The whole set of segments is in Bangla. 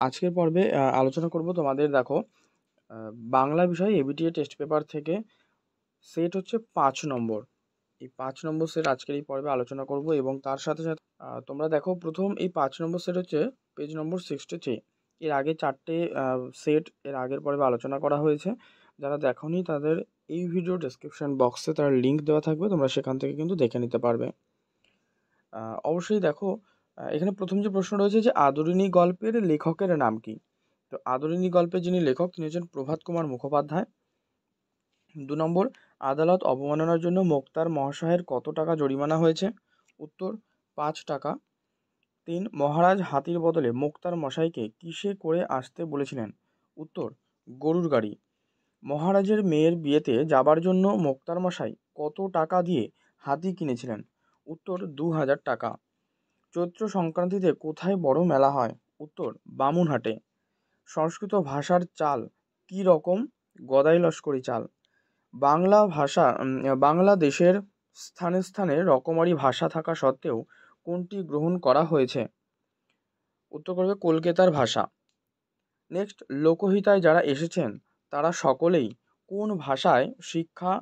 আজকের পর্বে আলোচনা করব তোমাদের দেখো বাংলা বিষয় এবিটিএ টেস্ট পেপার থেকে সেট হচ্ছে 5 নম্বর। এই 5 নম্বর সেট আজকের এই পর্বে আলোচনা করব এবং তার সাথে সাথে তোমরা দেখো প্রথম এই 5 নম্বর সেট হচ্ছে পেজ নম্বর 63। এর আগে 4টে সেট এর আগের পর্বে আলোচনা করা হয়েছে। যারা দেখোনি তাদের এই ভিডিও ডেসক্রিপশন বক্সে তার লিঙ্ক দেওয়া থাকবে, তোমরা সেখান থেকে কিন্তু দেখে নিতে পারবে। অবশ্যই দেখো এখানে প্রথম যে প্রশ্ন রয়েছে যে আদরিণী গল্পের লেখকের নাম কি। তো আদরিণী গল্পের যিনি লেখক তিনি হচ্ছেন প্রভাত কুমার মুখোপাধ্যায়। 2 নম্বর, আদালত অবমাননার জন্য মোক্তার মহাশয়ের কত টাকা জরিমানা হয়েছে? উত্তর 5 টাকা। 3, মহারাজ হাতির বদলে মোক্তার মশাইকে কিসে করে আসতে বলেছিলেন? উত্তর গরুর গাড়ি। মহারাজের মেয়ের বিয়েতে যাবার জন্য মোক্তার মশাই কত টাকা দিয়ে হাতি কিনেছিলেন? উত্তর 2000 টাকা। চৈত্র সংক্রান্তিতে কোথায় বড় মেলা হয়? উত্তর বামুনহাটে। সংস্কৃত ভাষার চাল কি রকম? গদাই লস্করি চাল। বাংলা ভাষা বাংলাদেশের স্থানে স্থানে রকমারি ভাষা থাকা সত্ত্বেও কোনটি গ্রহণ করা হয়েছে? উত্তর করবে কলকাতার ভাষা। নেক্সট, লোকহিতায় যারা এসেছেন তারা সকলেই কোন ভাষায় শিক্ষা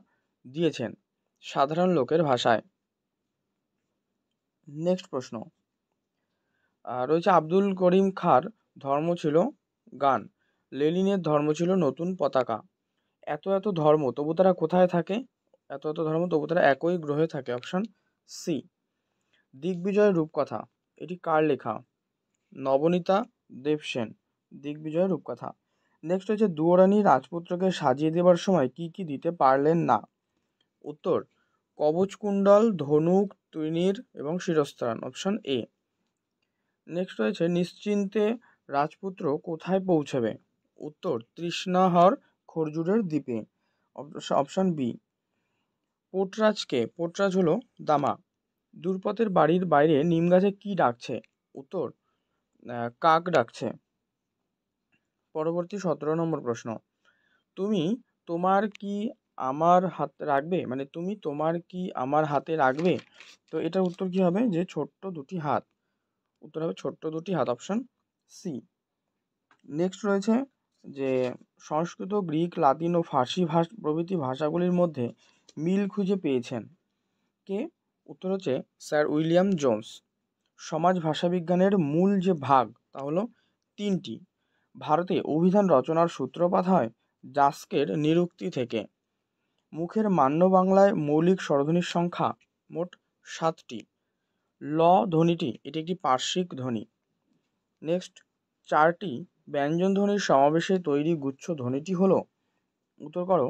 দিয়েছেন? সাধারণ লোকের ভাষায়। নেক্সট প্রশ্ন রয়েছে আব্দুল করিম খাঁর ধর্ম ছিল গান, লেনিনের ধর্ম ছিল নতুন পতাকা। এত এত ধর্ম তবু তারা কোথায় থাকে? এত এত ধর্ম তবু তারা একই গ্রহে থাকে। Option C. দিগ্বিজয়ের রূপকথা এটি কার লেখা? নবনীতা দেবসেন। দিগ্বিজয়ের রূপকথা। নেক্সট হচ্ছে দুয়োরানী রাজপুত্রকে সাজিয়ে দেবার সময় কি কি দিতে পারলেন না? উত্তর কবচকুণ্ডল, ধনুক, তুনীর এবং শিরস্ত্রাণ। Option A. নেক্সট রয়েছে নিশ্চিন্তে রাজপুত্র কোথায় পৌঁছবে? উত্তর তৃষ্ণাহর খরজুরের দ্বীপে। Option B. পোর্টরাজকে, পোর্টরাজ হলো দামা। দূরপথের বাড়ির বাইরে নিম গাছে কি ডাকছে? উত্তর কাক ডাকছে। পরবর্তী 17 নম্বর প্রশ্ন, তুমি তোমার কি আমার হাত রাখবে, মানে তুমি তোমার কি আমার হাতে রাখবে? তো এটার উত্তর কি হবে? যে ছোট্ট দুটি হাত। উত্তর হবে ছোট্ট দুটি হাত। Option C. নেক্সট রয়েছে যে সংস্কৃত, গ্রিক, লাতিন ও ফার্সি প্রভৃতি ভাষাগুলির মধ্যে মিল খুঁজে পেয়েছেন কে? উত্তর হচ্ছে স্যার উইলিয়াম জোন্স। সমাজ ভাষাবিজ্ঞানের মূল যে ভাগ তা হলো 3টি। ভারতে অভিধান রচনার সূত্রপাত হয় জাস্কের নিরুক্তি থেকে। মুখের মান্য বাংলায় মৌলিক স্বরধ্বনির সংখ্যা মোট 7টি। ল ধ্বনিটি এটি একটি পার্শ্বিক ধ্বনি। নেক্সট, 4টি ব্যঞ্জনধ্বনির সমাবেশে তৈরি গুচ্ছ ধ্বনিটি হলো? উত্তর করো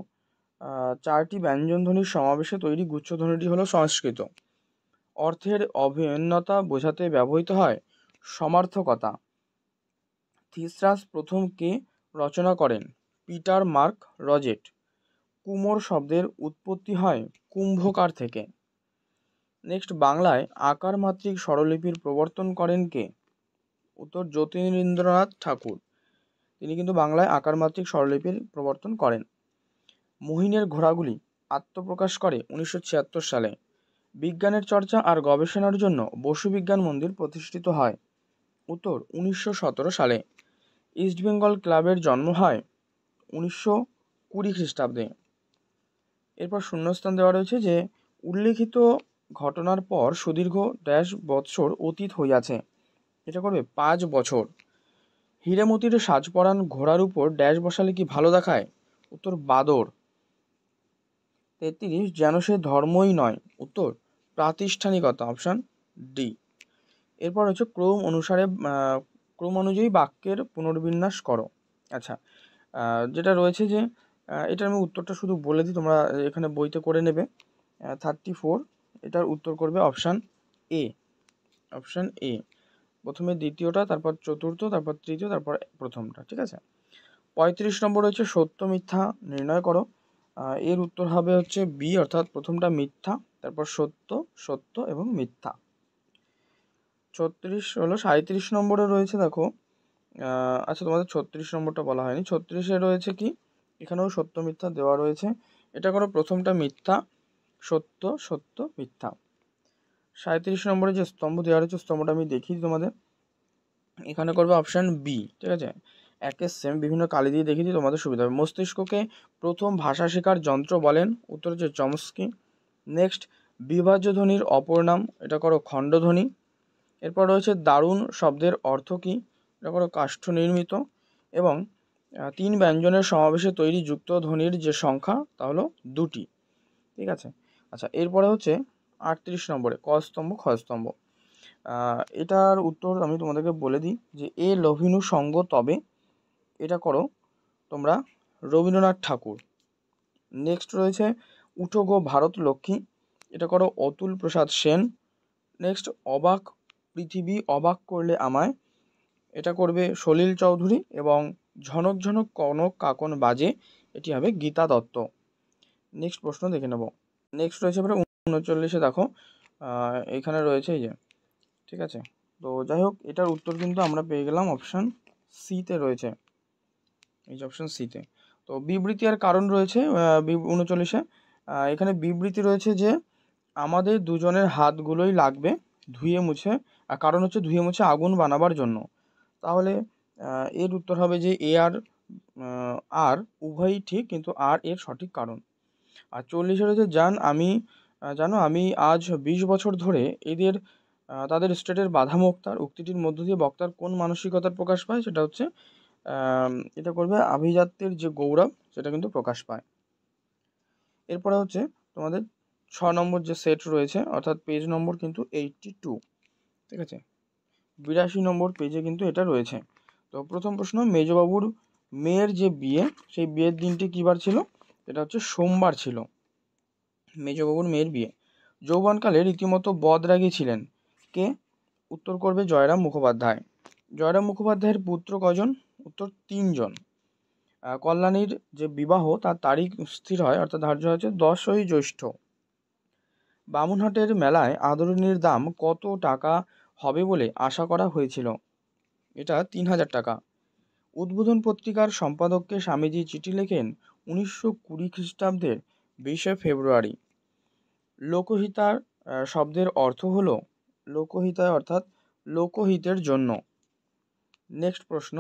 4টি ব্যঞ্জনধ্বনির সমাবেশে তৈরি গুচ্ছ ধ্বনিটি হলো সংস্কৃত। অর্থের অভিন্নতা বোঝাতে ব্যবহৃত হয় সমার্থকতা। থিসরাস প্রথম কে রচনা করেন? Peter Mark Roget. কুমোর শব্দের উৎপত্তি হয় কুম্ভকার থেকে। নেক্সট, বাংলায় আকার মাত্রিক স্বরলিপির প্রবর্তন করেন কে? উত্তর যতীন্দ্রনাথ ঠাকুর। তিনি কিন্তু বাংলায় আকার মাত্রিক স্বরলিপির প্রবর্তন করেন। মহিনের ঘোড়াগুলি আত্মপ্রকাশ করে 1976 সালে। বিজ্ঞানের চর্চা আর গবেষণার জন্য বসু বিজ্ঞান মন্দির প্রতিষ্ঠিত হয়। উত্তর 1917 সালে। ইস্টবেঙ্গল ক্লাবের জন্ম হয় 1920 খ্রিস্টাব্দে। এরপর শূন্যস্থান দেওয়া রয়েছে যে উল্লেখিত ঘটনার পর সুদীর্ঘ ড্যাশ বৎসর অতীত হইয়াছে। এটা করবে 5 বছর। হীরামতির সাজ পরান ঘোড়ার উপর ড্যাশ বসালে কি ভালো দেখায়? উত্তর বাদর। 33, যেন সে ধর্মই নয়। উত্তর প্রাতিষ্ঠানিকতা। Option D. এরপর হচ্ছে ক্রম অনুযায়ী বাক্যের পুনর্বিন্যাস করো। আচ্ছা, যেটা রয়েছে যে এটার আমি উত্তরটা শুধু বলে দিই, তোমরা এখানে বইতে করে নেবে। 34, এটার উত্তর করবে অপশান এ। Option A. প্রথমে দ্বিতীয়টা, তারপর চতুর্থ, তারপর তৃতীয়, তারপর প্রথমটা। ঠিক আছে। 35 নম্বর হচ্ছে সত্য মিথ্যা নির্ণয় করো। এর উত্তর হবে হচ্ছে বি, অর্থাৎ প্রথমটা মিথ্যা, তারপর সত্য, সত্য এবং মিথ্যা। 37 নম্বরে রয়েছে দেখো, আচ্ছা তোমাদের 36 নম্বরটা বলা হয়নি। 36-এ রয়েছে কি, এখানেও সত্য মিথ্যা দেওয়া রয়েছে। এটা করো প্রথমটা মিথ্যা, সত্য, সত্য, মিথ্যা। 37 নম্বরে যে স্তম্ভ দেওয়া রয়েছে স্তম্ভটা আমি দেখিয়ে তোমাদের। এখানে করবে অপশান বি, ঠিক আছে। একের সেম বিভিন্ন কালি দিয়ে দেখিয়ে দিই, তোমাদের সুবিধা হবে। মস্তিষ্ককে প্রথম ভাষা শেখার যন্ত্র বলেন, উত্তর হচ্ছে চমস্কি। নেক্সট, বিভাজ্য ধ্বনির অপর নাম, এটা করো খণ্ডধ্বনি। এরপর রয়েছে দারুণ শব্দের অর্থ কী, এটা করো কাষ্ঠ নির্মিত। এবং তিন ব্যঞ্জনের সমাবেশে তৈরি যুক্ত ধ্বনির যে সংখ্যা তা হলো 2টি, ঠিক আছে। আচ্ছা, এরপরে হচ্ছে 38 নম্বরে ক স্তম্ভ খ স্তম্ভ। এটার উত্তর আমি তোমাদেরকে বলে দিই যে এ লভিনু সঙ্গ তবে, এটা করো তোমরা রবীন্দ্রনাথ ঠাকুর। নেক্সট রয়েছে উঠো গো ভারত লক্ষ্মী, এটা করো অতুল প্রসাদ সেন। নেক্সট, অবাক পৃথিবী অবাক করলে আমায়, এটা করবে সলিল চৌধুরী। এবং ঝনক ঝনক কনক কাকন বাজে, এটি হবে গীতা দত্ত। নেক্সট প্রশ্ন দেখে নেব। নেক্সট রয়েছে এবারে 39-এ, দেখো এখানে রয়েছে এই যে, ঠিক আছে। তো যাই হোক, এটার উত্তর কিন্তু আমরা পেয়ে গেলাম অপশান সিতে রয়েছে, এই যে অপশান সিতে। তো বিবৃতি আর কারণ রয়েছে 39-এ। এখানে বিবৃতি রয়েছে যে আমাদের দুজনের হাতগুলোই লাগবে ধুয়ে মুছে, কারণ হচ্ছে ধুয়ে মুছে আগুন বানাবার জন্য। তাহলে এর উত্তর হবে যে এ আর আর উভয়ই ঠিক, কিন্তু আর এর সঠিক কারণ। আর 40-এ রয়েছে জানো আমি আজ 20 বছর ধরে এদের তাদের স্টেটের বাধা মুক্তার উক্তিটির মধ্য দিয়ে বক্তার কোন মানসিকতার প্রকাশ পায়, সেটা হচ্ছে এটা করবে আভিজাত্যের যে গৌরব, সেটা কিন্তু প্রকাশ পায়। এরপরে হচ্ছে তোমাদের 6 নম্বর যে সেট রয়েছে, অর্থাৎ পেজ নম্বর কিন্তু 82, ঠিক আছে। 82 নম্বর পেজে কিন্তু এটা রয়েছে। তো প্রথম প্রশ্ন, মেজবাবুর মেয়ের যে বিয়ে, সেই বিয়ের দিনটি কী বার ছিল, এটা হচ্ছে সোমবার ছিল মেজবাবুর মেয়ের বিয়ে। যৌবনকালে রীতিমতো বদরাগী ছিলেন কে, উত্তর করবে জয়রাম মুখোপাধ্যায়। জয়রাম মুখোপাধ্যায়ের পুত্র কজন, উত্তর 3 জন। কল্যাণীর যে বিবাহ তার তারিখ স্থির হয়, অর্থাৎ ধার্য হয়েছে 10ই জ্যৈষ্ঠ। বামুনহাটের মেলায় আদরিনীর দাম কত টাকা হবে বলে আশা করা হয়েছিল, এটা 3000 টাকা। উদ্বোধন পত্রিকার সম্পাদককে স্বামীজি চিঠি লেখেন 1920 খ্রিস্টাব্দের 20শে ফেব্রুয়ারি। লোকহিতার শব্দের অর্থ হলো লোকহিতায়, অর্থাৎ লোকহিতের জন্য। নেক্সট প্রশ্ন,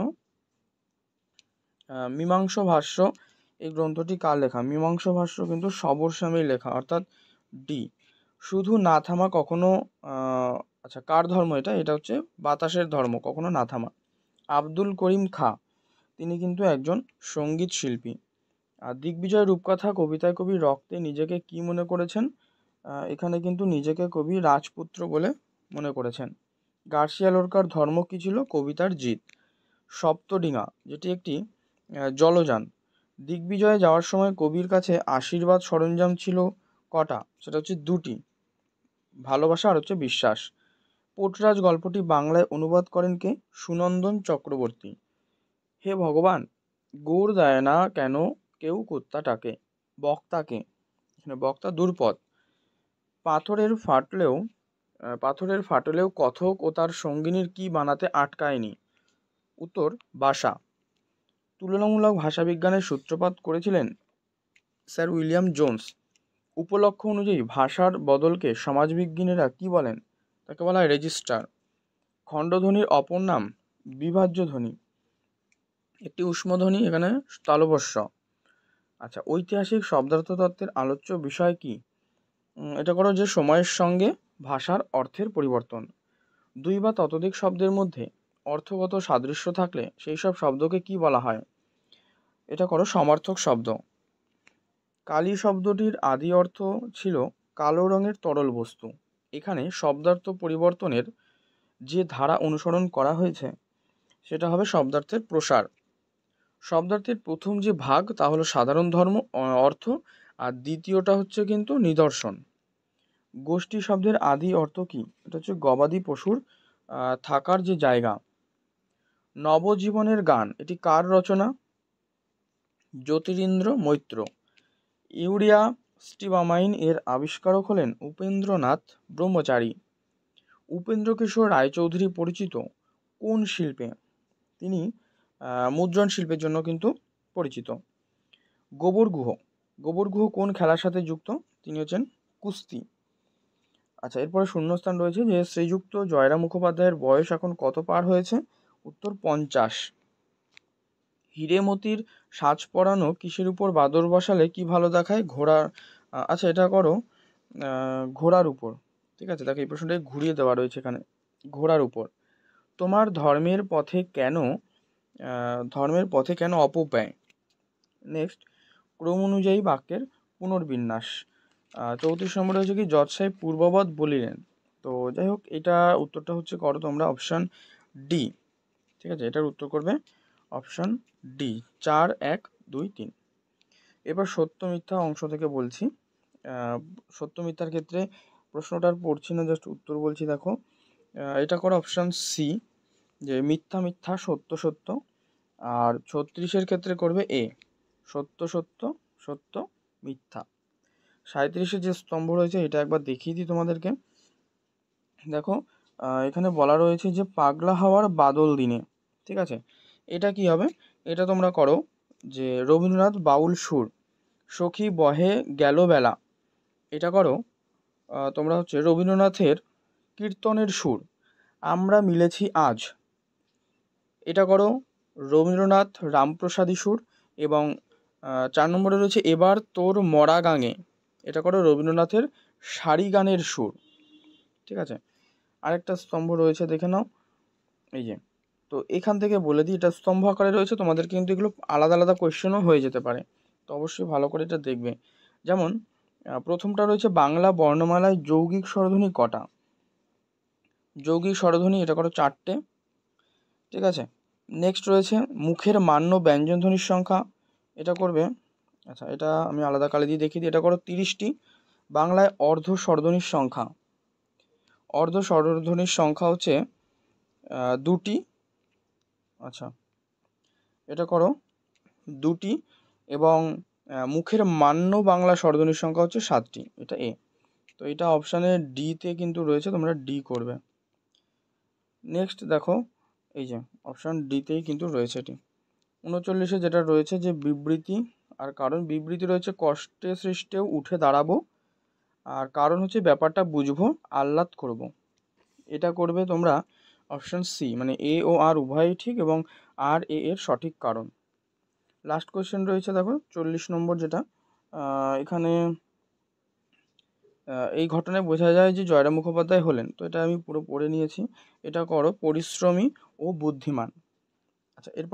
মীমাংস ভাষ্য, এই গ্রন্থটি কার লেখা, মীমাংস ভাষ্য কিন্তু সবর স্বামীর লেখা, অর্থাৎ ডি। শুধু না থামা কখনো আচ্ছা কার ধর্ম, এটা হচ্ছে বাতাসের ধর্ম, কখনো না থামা। আব্দুল করিম খাঁ, তিনি কিন্তু একজন সঙ্গীত শিল্পী। আর দিগ্বিজয় রূপকথা কবিতায় কবি রক্তে নিজেকে কি মনে করেছেন, এখানে কিন্তু নিজেকে কবি রাজপুত্র বলে মনে করেছেন। গার্সিয়া লোরকার ধর্ম কী ছিল, কবিতার জিত। সপ্তডিঙা, যেটি একটি জলযান। দিগ্বিজয়ে যাওয়ার সময় কবির কাছে আশীর্বাদ সরঞ্জাম ছিল কটা, সেটা হচ্ছে 2টি, ভালোবাসা আর হচ্ছে বিশ্বাস। পোর্টরাজ গল্পটি বাংলায় অনুবাদ করেন কে, সুনন্দন চক্রবর্তী। হে ভগবান, গৌর দেয় না কেন কেউ কুত্তাটাকে, বক্তাকে, এখানে বক্তা দুর্পদ। পাথরের ফাটলেও কথক ও তার সঙ্গিনীর কি বানাতে আটকায়নি, উত্তর বাসা। তুলনামূলক ভাষাবিজ্ঞানের সূত্রপাত করেছিলেন স্যার উইলিয়াম জোন্স। উপলক্ষ অনুযায়ী ভাষার বদলকে সমাজবিজ্ঞানীরা কি বলেন, তাকে বলা হয় রেজিস্টার। খণ্ডধ্বনির অপর নাম বিভাজ্য ধ্বনি, একটি উষ্মধ্বনি, এখানে তালবস্য। আচ্ছা, ঐতিহাসিক শব্দার্থ তত্ত্বের আলোচ্য বিষয় কি, এটা করো যে সময়ের সঙ্গে ভাষার অর্থের পরিবর্তন। 2 বা ততোধিক শব্দের মধ্যে অর্থগত সাদৃশ্য থাকলে সেই সব শব্দকে কি বলা হয়, এটা করো সমার্থক শব্দ। কালি শব্দটির আদি অর্থ ছিল কালো রঙের তরল বস্তু। এখানে শব্দার্থ পরিবর্তনের যে ধারা অনুসরণ করা হয়েছে, সেটা হবে শব্দার্থের প্রসার। শব্দার্থের প্রথম যে ভাগ তা হলো সাধারণ ধর্ম অর্থ, আর দ্বিতীয়টা হচ্ছে কিন্তু নিদর্শন। গোষ্ঠী শব্দের আদি অর্থ কি, এটা হচ্ছে গবাদি পশুর থাকার যে জায়গা। নবজীবনের গান, এটি কার রচনা, জ্যোতিরিন্দ্র মৈত্র। ইউরিয়া স্টিবামাইন এর আবিষ্কারক হলেন উপেন্দ্রনাথ ব্রহ্মচারী। উপেন্দ্রকিশোর রায়চৌধুরী পরিচিত কোন শিল্পে, তিনি মুদ্রণ শিল্পের জন্য কিন্তু পরিচিত। গোবর গুহ কোন খেলার সাথে যুক্ত, তিনি হচ্ছেন কুস্তি। আচ্ছা, এরপরে শূন্যস্থান রয়েছে যে শ্রীযুক্ত জয়রাম মুখোপাধ্যায়ের বয়স এখন কত পার হয়েছে, উত্তর 50। হীরেমতির সাজ পরানো কিসের উপর বাদর বসালে কি ভালো দেখায়? ঘোড়া। আচ্ছা, এটা করো ঘোড়ার উপর। ঠিক আছে, দেখো এই প্রশ্নটাকে ঘুরিয়ে দেওয়া রয়েছে এখানে, ঘোড়ার উপর। তোমার ধর্মের পথে কেন অপব্যয়? নেক্সট, ক্রম অনুযায়ী বাক্যের পুনর্বিন্যাস। 34 নম্বরে হচ্ছে কি, জজ সাহেব পূর্ববৎ বলিলেন। তো যাই হোক, এটা উত্তরটা হচ্ছে করো তোমরা অপশান ডি। ঠিক আছে, এটার উত্তর করবে অপশান ডি, 4, 1, 2, 3। এবার সত্য মিথ্যা অংশ থেকে বলছি। সত্য মিথ্যার ক্ষেত্রে প্রশ্নটার পড়ছি না, জাস্ট উত্তর বলছি। দেখো, এটা করো অপশান সি, যে মিথ্যা মিথ্যা সত্য সত্য। আর 36-এর ক্ষেত্রে করবে এ, সত্য সত্য সত্য মিথ্যা। 37-এর যে স্তম্ভ রয়েছে এটা একবার দেখিয়ে দিই তোমাদেরকে। দেখো, এখানে বলা রয়েছে যে পাগলা হাওয়ার বাদল দিনে। ঠিক আছে, এটা কি হবে? এটা তোমরা করো যে রবীন্দ্রনাথ বাউল সুর, সখী বহে গেল বেলা। এটা করো তোমরা হচ্ছে রবীন্দ্রনাথের কীর্তনের সুর, আমরা মিলেছি আজ। এটা করো রবীন্দ্রনাথ রামপ্রসাদী সুর। এবং 4 নম্বরে রয়েছে এবার তোর মরা গাঙে। এটা করো রবীন্দ্রনাথের সারি গানের সুর। ঠিক আছে, আরেকটা স্তম্ভ রয়েছে, দেখে নাও। এই যে, তো এখান থেকে বলে দিই, এটা স্তম্ভ আকারে রয়েছে, তোমাদের কিন্তু এগুলো আলাদা আলাদা কোয়েশ্চেনও হয়ে যেতে পারে, তো অবশ্যই ভালো করে এটা দেখবে। যেমন প্রথমটা রয়েছে বাংলা বর্ণমালায় যৌগিক স্বরধ্বনি কটা? যৌগিক স্বরধ্বনি এটা করো 4টে। ঠিক আছে, নেক্সট রয়েছে মুখের মান্য ব্যঞ্জনধ্বনির সংখ্যা। এটা করবে, আচ্ছা এটা আমি আলাদা কালে দিয়ে দেখিয়ে দিই, এটা করো 30টি। বাংলায় অর্ধ স্বরধ্বনির সংখ্যা, অর্ধ স্বরধ্বনির সংখ্যা হচ্ছে 2টি। আচ্ছা, এটা করো 2টি। এবং মুখের মান্য বাংলা স্বরধ্বনির সংখ্যা হচ্ছে 7টি, এটা এ। তো এটা অপশানে ডিতে কিন্তু রয়েছে, তোমরা ডি করবে। নেক্সট দেখো, এই যে অপশান ডিতেই কিন্তু রয়েছে এটি। 39-এ যেটা রয়েছে যে বিবৃতি আর কারণ, বিবৃতি রয়েছে কষ্টে সৃষ্টেও উঠে দাঁড়াবো, আর কারণ হচ্ছে ব্যাপারটা বুঝবো আহ্লাদ করব। এটা করবে তোমরা অপশান সি, মানে এ ও আর উভয়ই ঠিক, এবং আর এ এর সঠিক কারণ। লাস্ট কোয়েশ্চেন রয়েছে, দেখো 40 নম্বর, যেটা এখানে এই ঘটনায় বোঝা যায় যে জয়রাম মুখোপাধ্যায় হলেন। তো এটা আমি পুরো পড়ে নিয়েছি। এটা করো পরিশ্রমী ও বুদ্ধিমান। আচ্ছা, এরপর